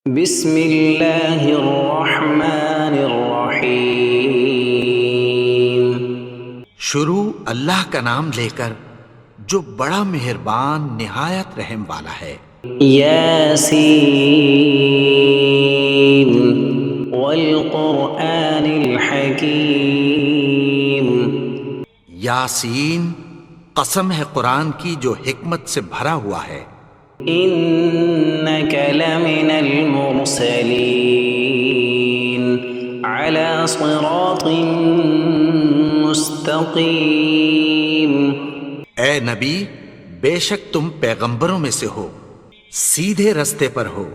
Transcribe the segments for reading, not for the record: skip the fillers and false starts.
بسم اللہ الرحمن الرحیم۔ شروع اللہ کا نام لے کر جو بڑا مہربان نہایت رحم والا ہے۔ یاسین والقرآن الحکیم۔ یاسین، قسم ہے قرآن کی جو حکمت سے بھرا ہوا ہے۔ انک لمن المرسلین علی صراط مستقیم۔ اے نبی، بے شک تم پیغمبروں میں سے ہو، سیدھے رستے پر ہو۔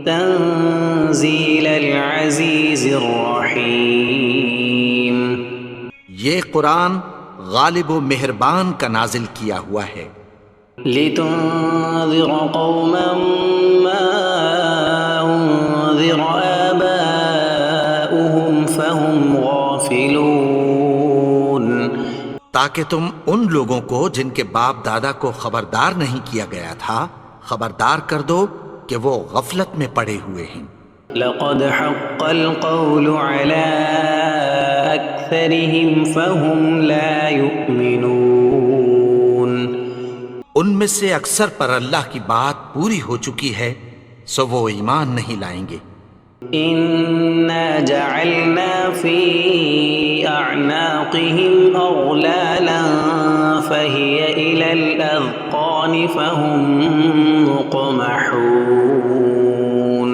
تنزیل العزیز الرحیم۔ یہ قرآن غالب و مہربان کا نازل کیا ہوا ہے۔ لتنذر قوما ما انذر آباؤهم فهم غافلون۔ تاکہ تم ان لوگوں کو جن کے باپ دادا کو خبردار نہیں کیا گیا تھا خبردار کر دو کہ وہ غفلت میں پڑے ہوئے ہیں۔ لقد حق القول على أكثرهم فهم لا يؤمنون۔ ان میں سے اکثر پر اللہ کی بات پوری ہو چکی ہے سو وہ ایمان نہیں لائیں گے۔ إنا جعلنا في أعناقهم أغلالا فهي إلى الأذقان فهم مقمحون۔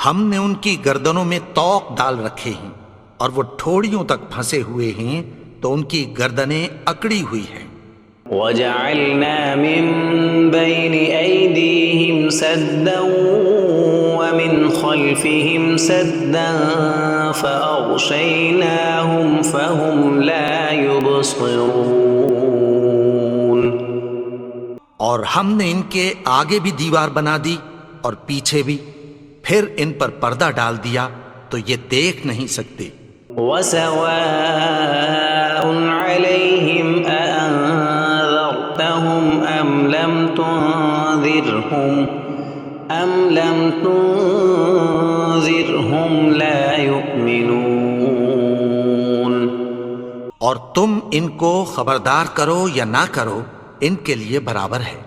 ہم نے ان کی گردنوں میں طوق ڈال رکھے ہیں اور وہ ٹھوڑیوں تک پھنسے ہوئے ہیں تو ان کی گردنیں اکڑی ہوئی ہیں۔ وجعلنا من بين أيديهم سدا ومن خلفهم سدا فأغشيناهم فهم لا يبصرون۔ اور ہم نے ان کے آگے بھی دیوار بنا دی اور پیچھے بھی، پھر ان پر پردہ ڈال دیا تو یہ دیکھ نہیں سکتے۔ وسواء عليهم أأنذرتهم أم لم تنذرهم لا يؤمنون۔ اور تم ان کو خبردار کرو یا نہ کرو ان کے لیے برابر ہے،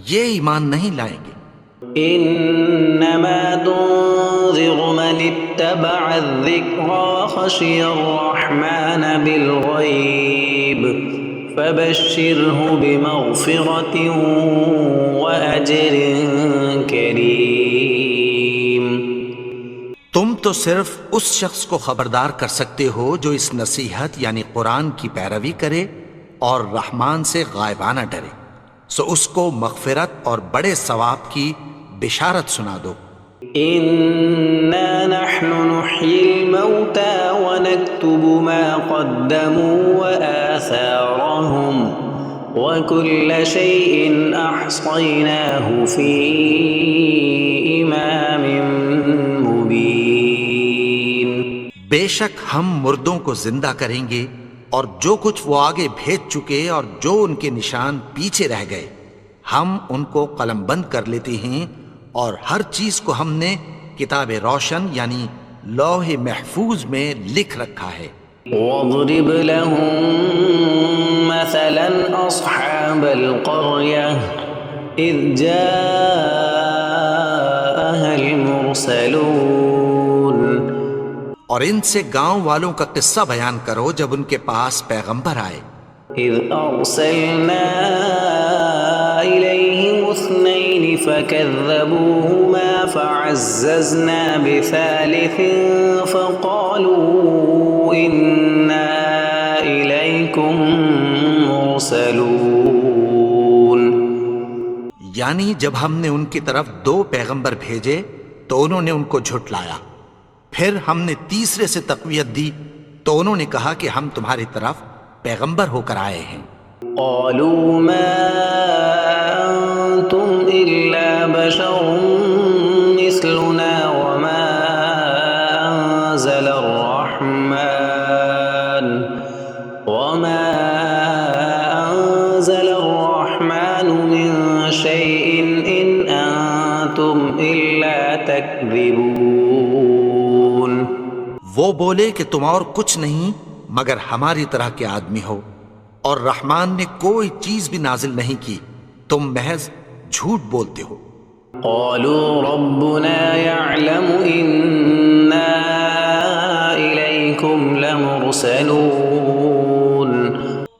یہ ایمان نہیں لائیں گے۔ انما تنذر من اتبع الذکر وخشی الرحمن بالغیب فبشرہ بمغفرۃ واجر کریم۔ تم تو صرف اس شخص کو خبردار کر سکتے ہو جو اس نصیحت یعنی قرآن کی پیروی کرے اور رحمان سے غائبانہ ڈرے، سو اس کو مغفرت اور بڑے ثواب کی بشارت سنا دو۔ انا نحن نحيي الموتى ونكتب ما قدموا وآثارهم وكل شيء احصيناه في امام مبين۔ بے شک ہم مردوں کو زندہ کریں گے اور جو کچھ وہ آگے بھیج چکے اور جو ان کے نشان پیچھے رہ گئے ہم ان کو قلم بند کر لیتے ہیں، اور ہر چیز کو ہم نے کتاب روشن یعنی لوح محفوظ میں لکھ رکھا ہے۔ واضرب لهم مثلا اصحاب القرية اذ جاءها المرسلون۔ اور ان سے گاؤں والوں کا قصہ بیان کرو جب ان کے پاس پیغمبر آئے۔ اذ ارسلنا الیہم اثنین فکذبوہما فعززنا بثالث فقالوا انا الیکم مرسلون۔ یعنی جب ہم نے ان کی طرف 2 پیغمبر بھیجے تو انہوں نے ان کو جھٹلایا، پھر ہم نے تیسرے سے تقویت دی تو انہوں نے کہا کہ ہم تمہاری طرف پیغمبر ہو کر آئے ہیں۔ قالوا ما انتم الا بشر مثلنا وما انزل الرحمن من شيء ان انتم الا تكذبون وہ بولے کہ تم اور کچھ نہیں مگر ہماری طرح کے آدمی ہو، اور رحمان نے کوئی چیز بھی نازل نہیں کی، تم محض جھوٹ بولتے ہو۔ قالوا ربنا يعلم إنا إليكم لمرسلون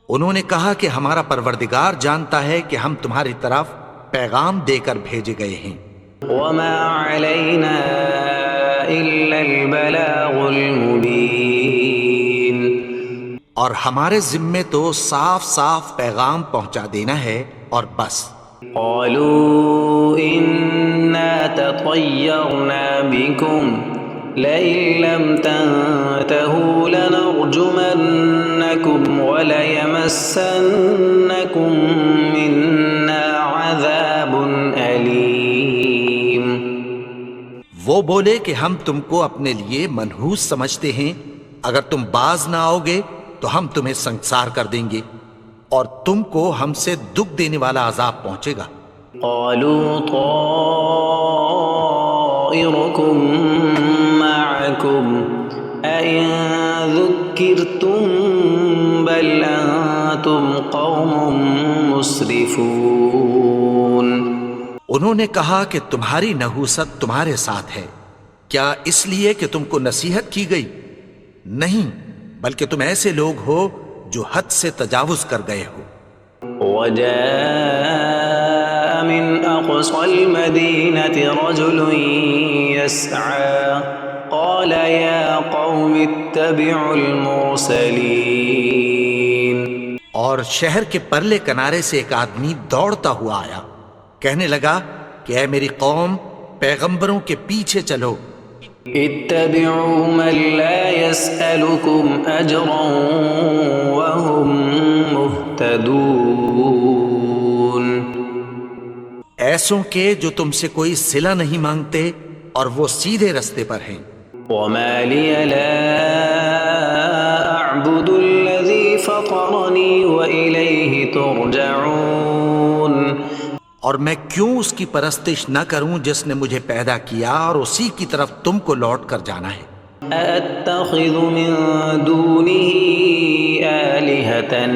انہوں نے کہا کہ ہمارا پروردگار جانتا ہے کہ ہم تمہاری طرف پیغام دے کر بھیجے گئے ہیں، وما علينا إلا البلاغ المبين اور ہمارے ذمے تو صاف صاف پیغام پہنچا دینا ہے اور بس۔ قالوا إنا تطيرنا بكم لئن لم تنتهوا لنرجمنكم وليمسنكم منا عذاب أليم وہ بولے کہ ہم تم کو اپنے لیے منحوس سمجھتے ہیں، اگر تم باز نہ آؤ گے تو ہم تمہیں سنگسار کر دیں گے اور تم کو ہم سے دکھ دینے والا عذاب پہنچے گا۔ قالوا طائركم معكم أئن ذكرتم بل أنتم قوم مسرفون انہوں نے کہا کہ تمہاری نحوست تمہارے ساتھ ہے، کیا اس لیے کہ تم کو نصیحت کی گئی؟ نہیں، بلکہ تم ایسے لوگ ہو جو حد سے تجاوز کر گئے ہو۔ وجاء من أقصى المدينة رجل يسعى قال يا قوم اتبعوا المرسلين اور شہر کے پرلے کنارے سے ایک آدمی دوڑتا ہوا آیا، کہنے لگا کہ اے میری قوم، پیغمبروں کے پیچھے چلو۔ اتبعوا من لا يسألكم أجرا وهم مهتدون ایسوں کے جو تم سے کوئی صلہ نہیں مانگتے اور وہ سیدھے رستے پر ہیں۔ وما لي لا أعبد الذي فطرني وإليه ترجعون اور میں کیوں اس کی پرستش نہ کروں جس نے مجھے پیدا کیا اور اسی کی طرف تم کو لوٹ کر جانا ہے۔ أأتخذ من دونه آلهة إن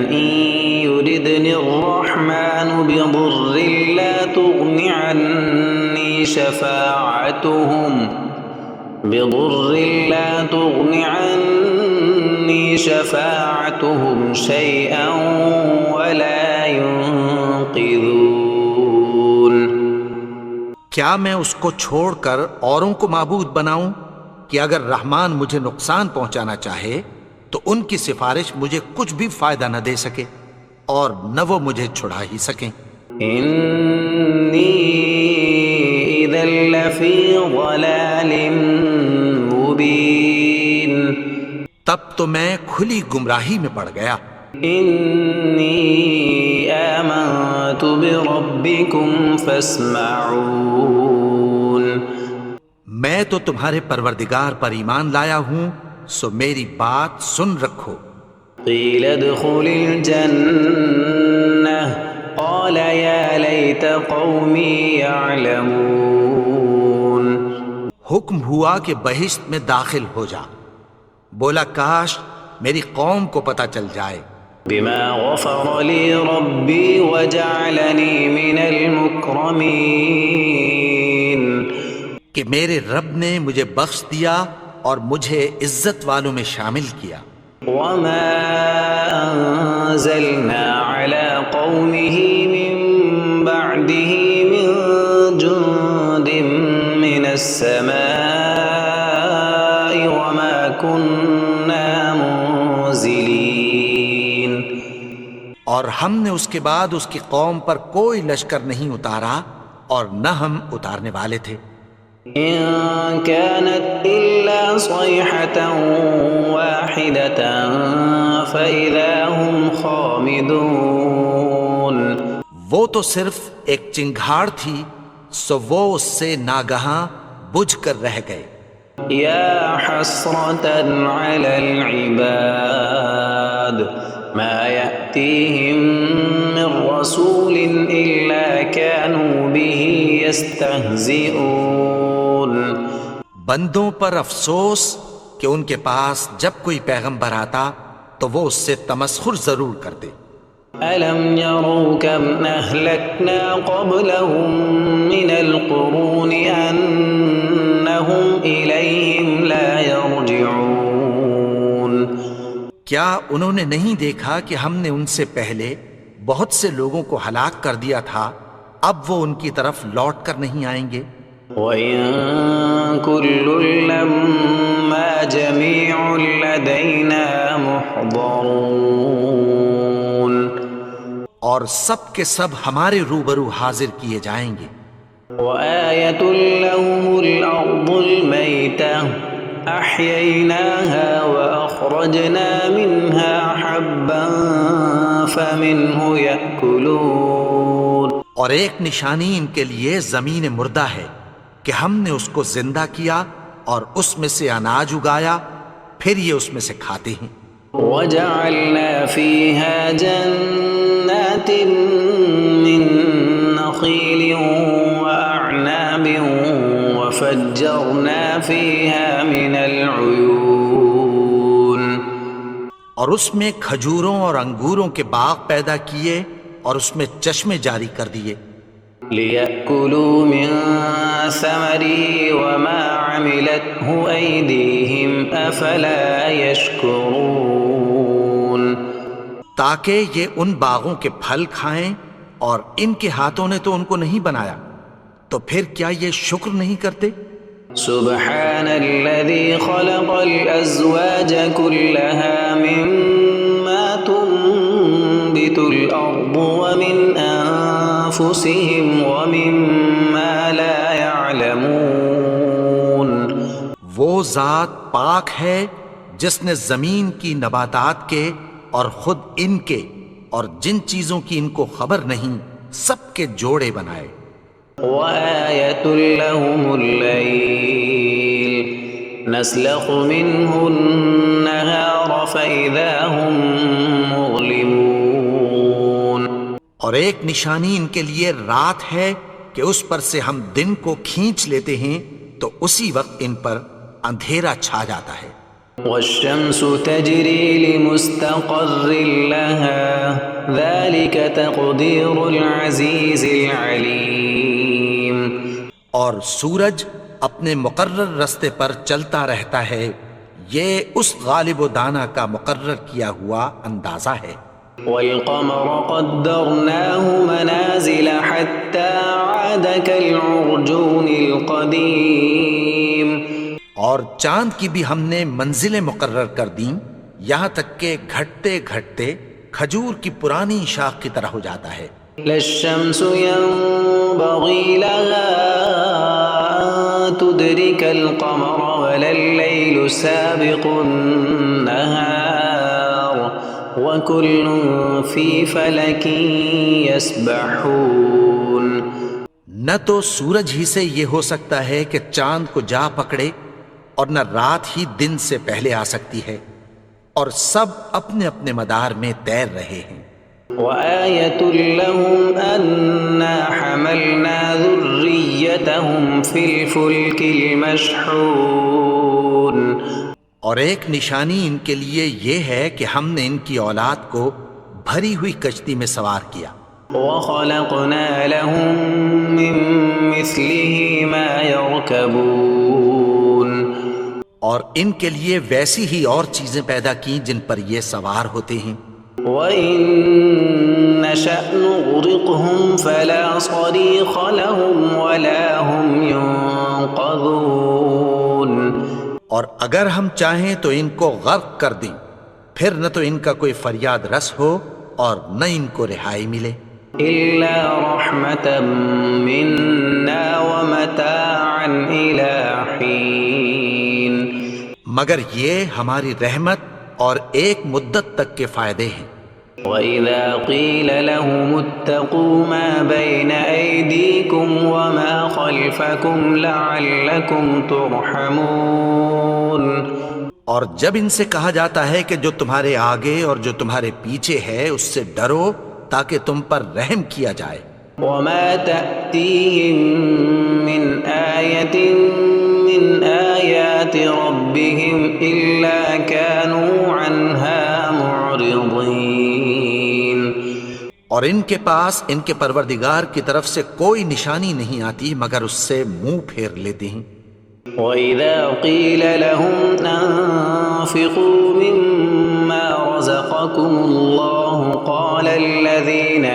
يردني الرحمن بضر لا تغن عني شفاعتهم شيئا ولا ينقذون کیا میں اس کو چھوڑ کر اوروں کو معبود بناؤں کہ اگر رحمان مجھے نقصان پہنچانا چاہے تو ان کی سفارش مجھے کچھ بھی فائدہ نہ دے سکے اور نہ وہ مجھے چھڑا ہی سکیں۔ إني إذا لفي ضلال مبين تب تو میں کھلی گمراہی میں پڑ گیا۔ إني آمنت بربكم فاسمعون میں تو تمہارے پروردگار پر ایمان لایا ہوں، سو میری بات سن رکھو۔ قيل ادخل الجنة قال يا ليت قومي يعلمون حکم ہوا کہ بہشت میں داخل ہو جا، بولا کاش میری قوم کو پتہ چل جائے۔ بما غفر لي ربي وجعلني من المكرمين کہ میرے رب نے مجھے بخش دیا اور مجھے عزت والوں میں شامل کیا۔ وما أنزلنا على قومه من بعده من جند من السماء وما كنا منزلين اور ہم نے اس کے بعد اس کی قوم پر کوئی لشکر نہیں اتارا اور نہ ہم اتارنے والے تھے۔ إن كانت إلا صيحة واحدة فإذا هم خامدون وہ تو صرف ایک چنگھاڑ تھی، سو وہ اس سے ناگہاں بجھ کر رہ گئے۔ يا حسرة على العباد ما يأتيهم من رسول إلا كانوا به يستهزئون بندوں پر افسوس کہ ان کے پاس جب کوئی پیغمبر آتا تو وہ اس سے تمسخر ضرور کرتے۔ ألم يروا كم أهلكنا قبلهم من القرون أنهم إليهم لا يرجعون کیا انہوں نے نہیں دیکھا کہ ہم نے ان سے پہلے بہت سے لوگوں کو ہلاک کر دیا تھا، اب وہ ان کی طرف لوٹ کر نہیں آئیں گے؟ وَإِن كُلٌّ لَّمَّا جَمِيعٌ لَّدَيْنَا مُحْضَرُونَ اور سب کے سب ہمارے روبرو حاضر کیے جائیں گے۔ وَآيَةٌ لَّهُمُ الْأَرْضُ الْمَيْتَةُ أَحْيَيْنَاهَا وَأَخْرَجْنَا مِنْهَا حَبًّا فَمِنْهُ يَأْكُلُونَ اور ایک نشانی ان کے لیے زمین مردہ ہے کہ ہم نے اس کو زندہ کیا اور اس میں سے اناج اگایا، پھر یہ اس میں سے کھاتے ہیں۔ وَجَعَلْنَا فِيهَا جَنَّاتٍ مِّن نَّخِيلٍ وَأَعْنَابٍ وَفَجَّرْنَا فِيهَا مِنَ الْعُيُونِ اور اس میں کھجوروں اور انگوروں کے باغ پیدا کیے اور اس میں چشمے جاری کر دیے، لِيَأْكُلُوا مِن ثَمَرِهِ وَمَا عَمِلَتْهُ أَيْدِيهِمْ أَفَلَا يَشْكُرُونَ تاکہ یہ ان باغوں کے پھل کھائیں، اور ان کے ہاتھوں نے تو ان کو نہیں بنایا، تو پھر کیا یہ شکر نہیں کرتے؟ سبحان الذي خلق الأزواج كلها مما تنبت الأرض ومن أنفسهم ومما لا يعلمون وہ ذات پاک ہے جس نے زمین کی نباتات کے اور خود ان کے اور جن چیزوں کی ان کو خبر نہیں سب کے جوڑے بنائے۔ وآية لهم الليل نسلخ منه النهار فإذا هم مظلمون اور ایک نشانی ان کے لیے رات ہے کہ اس پر سے ہم دن کو کھینچ لیتے ہیں تو اسی وقت ان پر اندھیرا چھا جاتا ہے۔ والشمس تجري لمستقر لها ذلك تقدير العزيز العليم اور سورج اپنے مقرر رستے پر چلتا رہتا ہے، یہ اس غالب و دانا کا مقرر کیا ہوا اندازہ ہے۔ والقمر قدرناه منازل حتى عاد كالعرجون القديم اور چاند کی بھی ہم نے منزلیں مقرر کر دیں، یہاں تک کہ گھٹتے گھٹتے کھجور کی پرانی شاخ کی طرح ہو جاتا ہے۔ لا الشمس ينبغي لها أن تدرك القمر ولا الليل سابق النهار وكل في فلك يسبحون نہ تو سورج ہی سے یہ ہو سکتا ہے کہ چاند کو جا پکڑے، اور نہ رات ہی دن سے پہلے آ سکتی ہے، اور سب اپنے اپنے مدار میں تیر رہے ہیں۔ وآية لهم أنا حملنا ذريتهم في الفلك المشحون اور ایک نشانی ان کے لیے یہ ہے کہ ہم نے ان کی اولاد کو بھری ہوئی کشتی میں سوار کیا۔ وخلقنا لهم من مثله ما يركبون اور ان کے لیے ویسی ہی اور چیزیں پیدا کی جن پر یہ سوار ہوتے ہیں۔ وَإِن نَّشَأْ نُغْرِقْهُمْ فَلَا صَرِيخَ لَهُمْ وَلَا هُمْ يُنقَذُونَ اور اگر ہم چاہیں تو ان کو غرق کر دیں، پھر نہ تو ان کا کوئی فریاد رس ہو اور نہ ان کو رہائی ملے۔ إِلَّا رَحْمَةً مِّنَّا وَمَتَاعًا إِلَىٰ حِينٍ مگر یہ ہماری رحمت اور ایک مدت تک کے فائدے ہیں۔ وَإِذَا قِيلَ لَهُمُ اتَّقُوا مَا بَيْنَ أَيْدِيكُمْ وَمَا خَلْفَكُمْ لَعَلَّكُمْ تُرْحَمُونَ اور جب ان سے کہا جاتا ہے کہ جو تمہارے آگے اور جو تمہارے پیچھے ہے اس سے ڈرو تاکہ تم پر رحم کیا جائے۔ وما تأتيهم من آية من آيات ربهم إلا كانوا عنها معرضين۔ اور ان کے پاس ان کے پروردگار کی طرف سے کوئی نشانی نہیں آتی مگر اس سے منہ پھیر لیتے ہیں۔ وَإِذَا قِيلَ لَهُمْ أَنفِقُوا مِمَّا رَزَقَكُمُ اللَّهُ قَالَ الَّذِينَ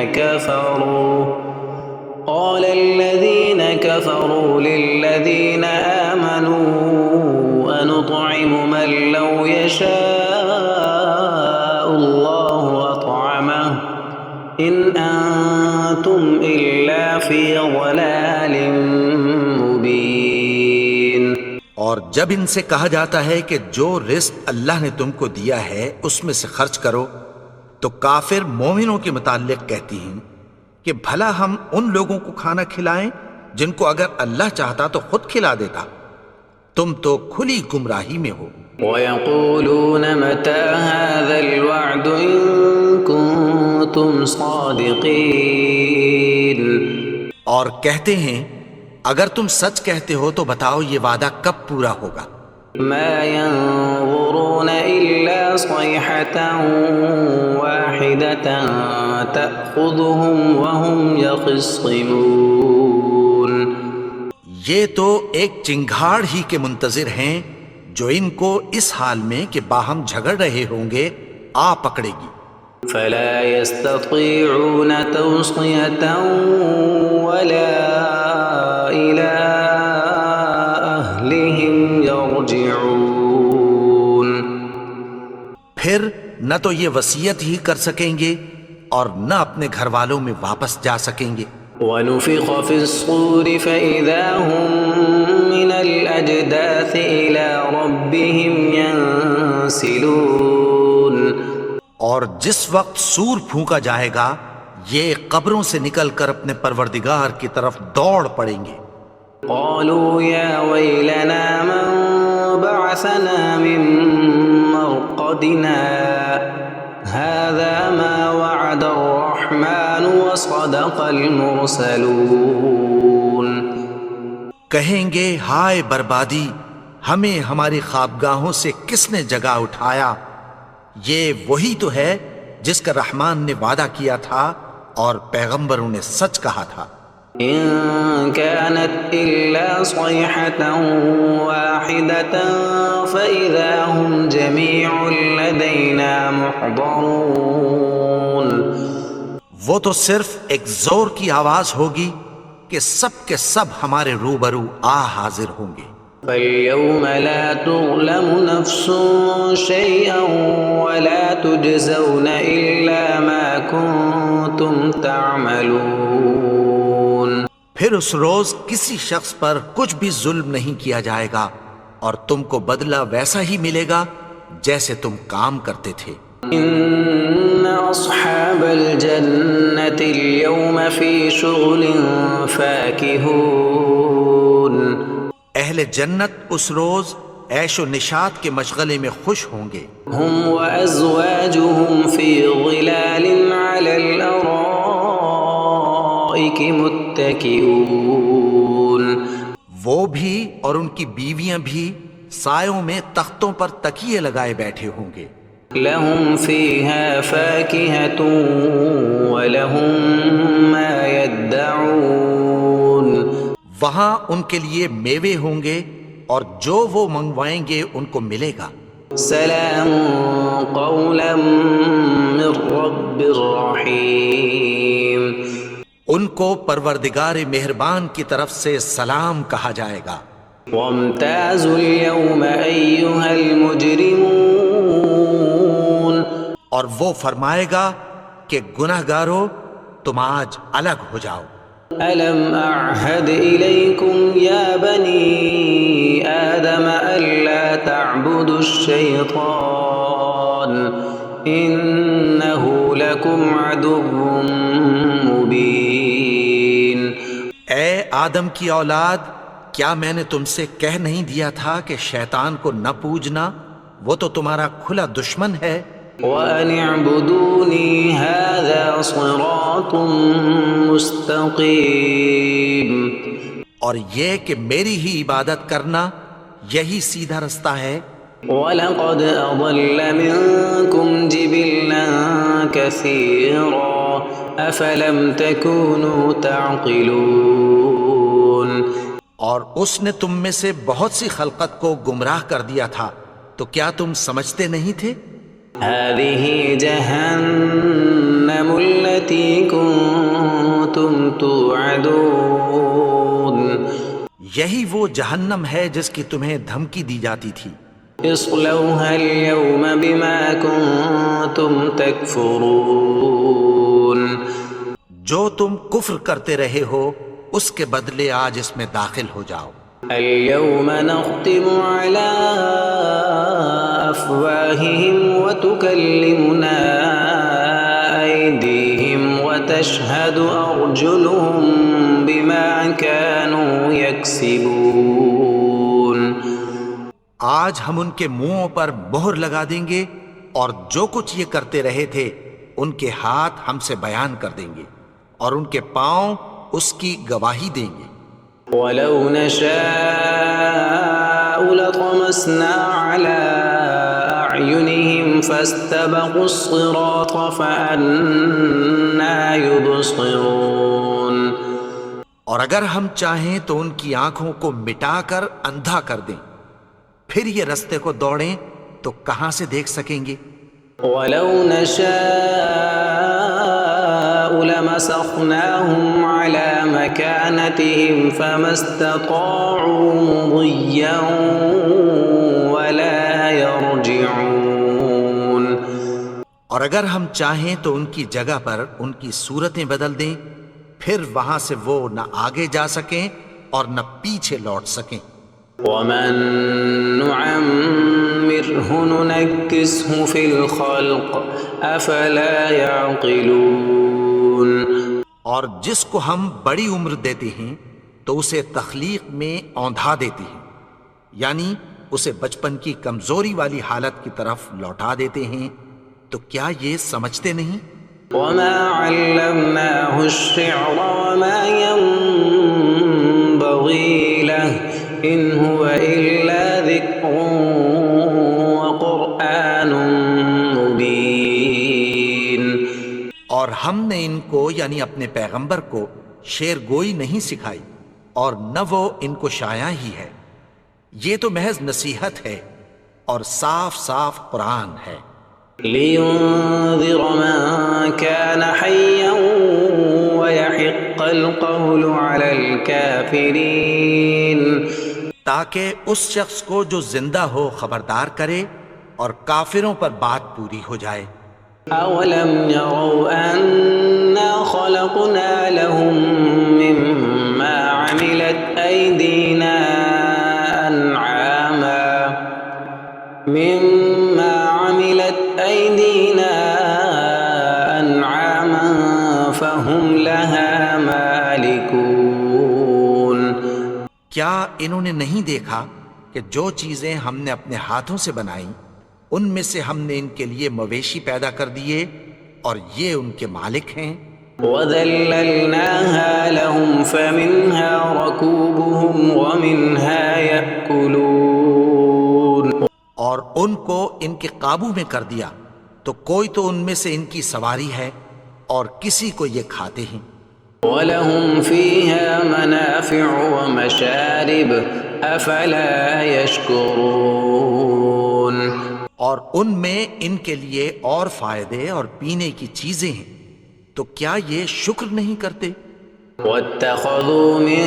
كَفَرُوا لِلَّذِينَ آمَنُوا أَنُطْعِمُ مَن لَّوْ يَشَاءُ اللَّهُ أَطْعَمَهُ إِنْ أَنتُمْ إِلَّا فِي ضَلَالٍ مُّبِينٍ۔ اور جب ان سے کہا جاتا ہے کہ جو رزق اللہ نے تم کو دیا ہے اس میں سے خرچ کرو، تو کافر مومنوں کے متعلق کہتی ہیں کہ بھلا ہم ان لوگوں کو کھانا کھلائیں جن کو اگر اللہ چاہتا تو خود کھلا دیتا، تم تو کھلی گمراہی میں ہو۔ وَيَقُولُونَ مَتَى هَذَا الْوَعْدُ إِن كُنتُمْ صَادِقِينَ۔ اور کہتے ہیں اگر تم سچ کہتے ہو تو بتاؤ یہ وعدہ کب پورا ہوگا؟ مَا يَنظُرُونَ إِلَّا صَيْحَةً وَاحِدَةً تَأْخُذُهُمْ وَهُمْ يَخِصِّمُونَ۔ یہ تو ایک چنگھاڑ ہی کے منتظر ہیں جو ان کو اس حال میں کہ باہم جھگڑ رہے ہوں گے آ پکڑے گی۔ فَلَا يَسْتَطِيعُونَ تَوْصِيَةً وَلَا إِلَىٰ أَهْلِهِمْ يَرْجِعُونَ۔ پھر نہ تو یہ وصیت ہی کر سکیں گے اور نہ اپنے گھر والوں میں واپس جا سکیں گے۔ وَنُفِخَ فِي الصُّورِ فَإِذَا هُم مِّنَ الْأَجْدَاثِ إِلَىٰ رَبِّهِمْ يَنسِلُونَ۔ اور جس وقت سور پھونکا جائے گا یہ قبروں سے نکل کر اپنے پروردگار کی طرف دوڑ پڑیں گے۔ قَالُوا يَا وَيْلَنَا مَن بَعَثَنَا مِن مَّرْقَدِنَا هَٰذَا مَا وَعَدَ الرَّحْمَٰنُ وَصَدَقَ الْمُرْسَلُونَ۔ کہیں گے ہائے بربادی، ہمیں ہماری خوابگاہوں سے کس نے جگا اٹھایا؟ یہ وہی تو ہے جس کا رحمان نے وعدہ کیا تھا اور پیغمبروں نے سچ کہا تھا۔ إِن كَانَتْ إِلَّا صَيْحَةً وَاحِدَةً فَإِذَا هُمْ جَمِيعٌ لَّدَيْنَا مُحْضَرُونَ۔ وہ تو صرف ایک زور کی آواز ہوگی کہ سب کے سب ہمارے روبرو آ حاضر ہوں گے۔ فَالْيَوْمَ لَا تُظْلَمُ نَفْسٌ شَيْئًا وَلَا تُجْزَوْنَ إِلَّا مَا كُنتُمْ تَعْمَلُونَ۔ پھر اس روز کسی شخص پر کچھ بھی ظلم نہیں کیا جائے گا اور تم کو بدلہ ویسا ہی ملے گا جیسے تم کام کرتے تھے۔ إِنَّ أَصْحَابَ الْجَنَّةِ الْيَوْمَ فِي شُغُلٍ فَاكِهُونَ۔ اہل جنت اس روز عیش و نشاط کے مشغلے میں خوش ہوں گے۔ هُمْ وَأَزْوَاجُهُمْ فِي ظِلَالٍ عَلَى الْأَرَائِكِ مُتَّكِئُونَ۔ وہ بھی اور ان کی بیویاں بھی سایوں میں تختوں پر تکیے لگائے بیٹھے ہوں گے۔ لَهُمْ فِيهَا فَاكِهَةٌ وَلَهُم مَّا يَدَّعُونَ۔ وہاں ان کے لیے میوے ہوں گے اور جو وہ منگوائیں گے ان کو ملے گا۔ سلام قولا من رب رحیم۔ ان کو پروردگار مہربان کی طرف سے سلام کہا جائے گا۔ وامتازوا اليوم ایھا المجرمون۔ اور وہ فرمائے گا کہ گنہگارو تم آج الگ ہو جاؤ۔ ألم أعهد إليكم يا بني آدم ألا تعبدوا الشيطان إنه لكم عدو مبين۔ اے آدم کی اولاد، کیا میں نے تم سے کہہ نہیں دیا تھا کہ شیطان کو نہ پوجنا؟ وہ تو تمہارا کھلا دشمن ہے. وَأَنِ اعْبُدُونِي هَذَا صِرَاطٌ مُسْتَقِيمٌ. اور یہ کہ میری ہی عبادت کرنا یہی سیدھا رستہ ہے. وَلَقَدْ أَضَلَّ مِنكُمْ جِبِلًّا كَثِيرًا أَفَلَمْ تَكُونُوا تَعْقِلُونَ. اور اس نے تم میں سے بہت سی خلقت کو گمراہ کر دیا تھا، تو کیا تم سمجھتے نہیں تھے؟ هَذِهِ جَهَنَّمُ الَّتِي كُنتُمْ تُوعَدُونَ. یہی وہ جہنم ہے جس کی تمہیں دھمکی دی جاتی تھی. اصلوها اليوم بما كنتم تكفرون. جو تم کفر کرتے رہے ہو اس کے بدلے آج اس میں داخل ہو جاؤ. اليوم نختم على أفواههم وتكلمنا أيديهم وتشهد أرجلهم بما كانوا يكسبون. آج ہم ان کے منہوں پر مہر لگا دیں گے اور جو کچھ یہ کرتے رہے تھے ان کے ہاتھ ہم سے بیان کر دیں گے اور ان کے پاؤں اس کی گواہی دیں گے. وَلَوْ نَشَاءُ لَطَمَسْنَا عَلَىٰ أَعْيُنِهِمْ فَاسْتَبَقُوا الصِّرَاطَ فَأَنَّىٰ يُبْصِرُونَ. اور اگر ہم چاہیں تو ان کی آنکھوں کو مٹا کر اندھا کر دیں، پھر یہ رستے کو دوڑیں تو کہاں سے دیکھ سکیں گے؟ وَلَوْ نَشَاءُ لَمَسَخْنَاهُمْ عَلَىٰ مَكَانَتِهِمْ فَمَا اسْتَطَاعُوا مُضِيًّا وَلَا يَرْجِعُونَ. اور اگر ہم چاہیں تو ان کی جگہ پر ان کی صورتیں بدل دیں، پھر وہاں سے وہ نہ آگے جا سکیں اور نہ پیچھے لوٹ سکیں. وَمَن نُعَمِّرْهُ نُنَكِّسْهُ فِي الْخَلْقِ أَفَلَا يَعْقِلُونَ. اور جس کو ہم بڑی عمر دیتے ہیں تو اسے تخلیق میں اوندھا دیتے ہیں، یعنی اسے بچپن کی کمزوری والی حالت کی طرف لوٹا دیتے ہیں. تو کیا یہ سمجھتے نہیں؟ وَمَا عَلَّمْنَاهُ الشِّعْرَ وَمَا يَنبَغِي لَهُ إِنْ هُوَ إِلَّا ذِكْرٌ وَقُرْآنٌ مُبِينٌ. اور ہم نے ان کو یعنی اپنے پیغمبر کو شعر گوئی نہیں سکھائی اور نہ وہ ان کو شایع ہی ہے. یہ تو محض نصیحت ہے اور صاف صاف قرآن ہے. لِيُنذِرَ مَن كَانَ حَيًّا وَيَحِقَّ الْقَوْلُ عَلَى الْكَافِرِينَ. تاکہ اس شخص کو جو زندہ ہو خبردار کرے اور کافروں پر بات پوری ہو جائے. أَوَلَمْ يَرَوْا أَنَّا خَلَقْنَا لَهُم مِّمَّا عَمِلَتْ أَيْدِينَا أَنْعَامًا فَهُمْ لَهَا مَالِكُونَ. کیا انہوں نے نہیں دیکھا کہ جو چیزیں ہم نے اپنے ہاتھوں سے بنائیں ان میں سے ہم نے ان کے لیے مویشی پیدا کر دیے اور یہ ان کے مالک ہیں. وَذَلَّلْنَاهَا لَهُمْ فَمِنْهَا رَكُوبُهُمْ وَمِنْهَا يَأْكُلُونَ. اور ان کو ان کے قابو میں کر دیا تو کوئی تو ان میں سے ان کی سواری ہے اور کسی کو یہ کھاتے ہیں. وَلَهُمْ فِيهَا مَنَافِعُ وَمَشَارِبُ أَفَلَا يَشْكُرُونَ. اور ان میں ان کے لیے اور فائدے اور پینے کی چیزیں ہیں، تو کیا یہ شکر نہیں کرتے؟ وَاتَّخَذُوا مِن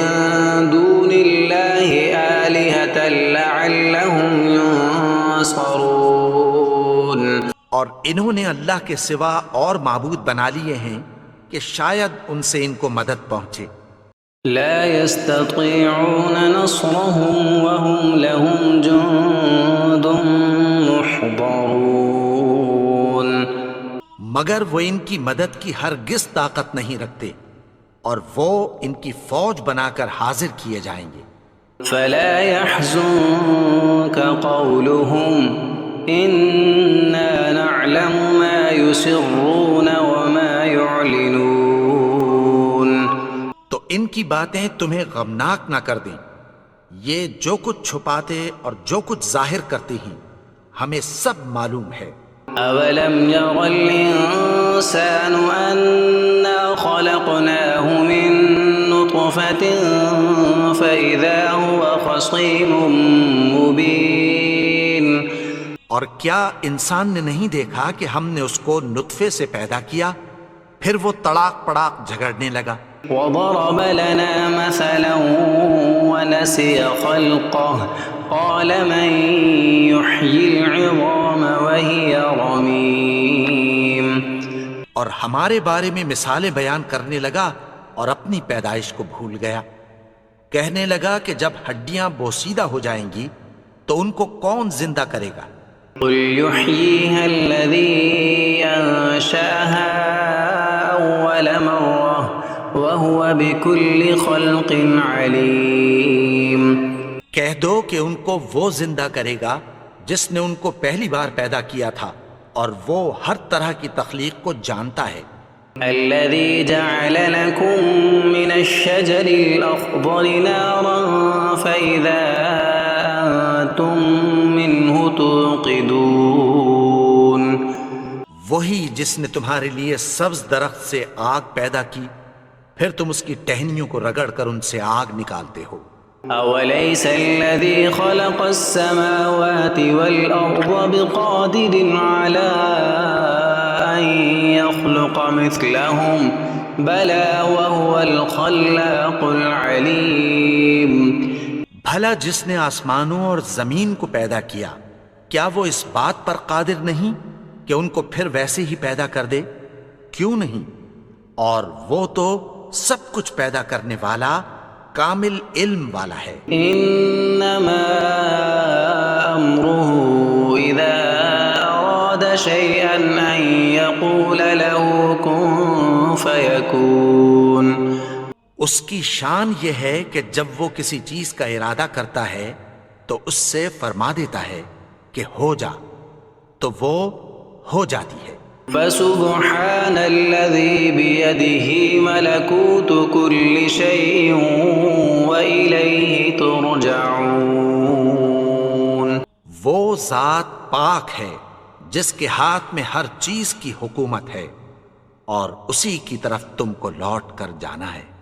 دُونِ اللَّهِ آلِهَةً لَعَلَّهُمْ يُنصَرُونَ. اور انہوں نے اللہ کے سوا اور معبود بنا لیے ہیں کہ شاید ان سے ان کو مدد پہنچے. لا يستطيعون نصرهم وهم لهم جند محضرون. مگر وہ ان کی مدد کی ہرگز طاقت نہیں رکھتے اور وہ ان کی فوج بنا کر حاضر کیے جائیں گے. فلا يحزنك قولهم إنا نعلم ما يسرون وما يعلنون. تو ان کی باتیں تمہیں غمناک نہ کر دیں، یہ جو کچھ چھپاتے اور جو کچھ ظاہر کرتے ہیں ہمیں سب معلوم ہے۔ أولم ير الإنسان أنا خلقناه من نطفة فإذا هو خصيم مبين. اور کیا انسان نے نہیں دیکھا کہ ہم نے اس کو نطفے سے پیدا کیا پھر وہ تڑاک پڑاک جھگڑنے لگا۔ وضرب لنا مثلا ونسي خلقه قال من يحيي العظام وهي رميم. اور ہمارے بارے میں مثالیں بیان کرنے لگا اور اپنی پیدائش کو بھول گیا، کہنے لگا کہ جب ہڈیاں بوسیدہ ہو جائیں گی تو ان کو کون زندہ کرے گا؟ قل يحييها الذي أنشأها أول مرة وهو بكل خلق عليم. کہہ دو کہ ان کو وہ زندہ کرے گا جس نے ان کو پہلی بار پیدا کیا تھا اور وہ ہر طرح کی تخلیق کو جانتا ہے۔ الذي جعل لكم من الشجر الأخضر نارا فإذا أنتم منه توقدون. وہی جس نے تمہارے لیے سبز درخت سے آگ پیدا کی پھر تم اس کی ٹہنیوں کو رگڑ کر ان سے آگ نکالتے ہو۔ أوليس الذي خلق السماوات والأرض بقادر على أن يخلق مثلهم بلى وهو الخلاق العليم. بھلا جس نے آسمانوں اور زمین کو پیدا کیا کیا وہ اس بات پر قادر نہیں کہ ان کو پھر ویسے ہی پیدا کر دے؟ کیوں نہیں؟ اور وہ تو سب کچھ پیدا کرنے والا کامل علم والا ہے۔ انما امره اذا اراد شيئا ان يقول له كن فيكون. اس کی شان یہ ہے کہ جب وہ کسی چیز کا ارادہ کرتا ہے تو اس سے فرما دیتا ہے کہ ہو جا، تو وہ ہو جاتی ہے۔ فسبحان الذي بيده ملكوت كل شيء وإليه ترجعون. وہ ذات پاک ہے جس کے ہاتھ میں ہر چیز کی حکومت ہے اور اسی کی طرف تم کو لوٹ کر جانا ہے۔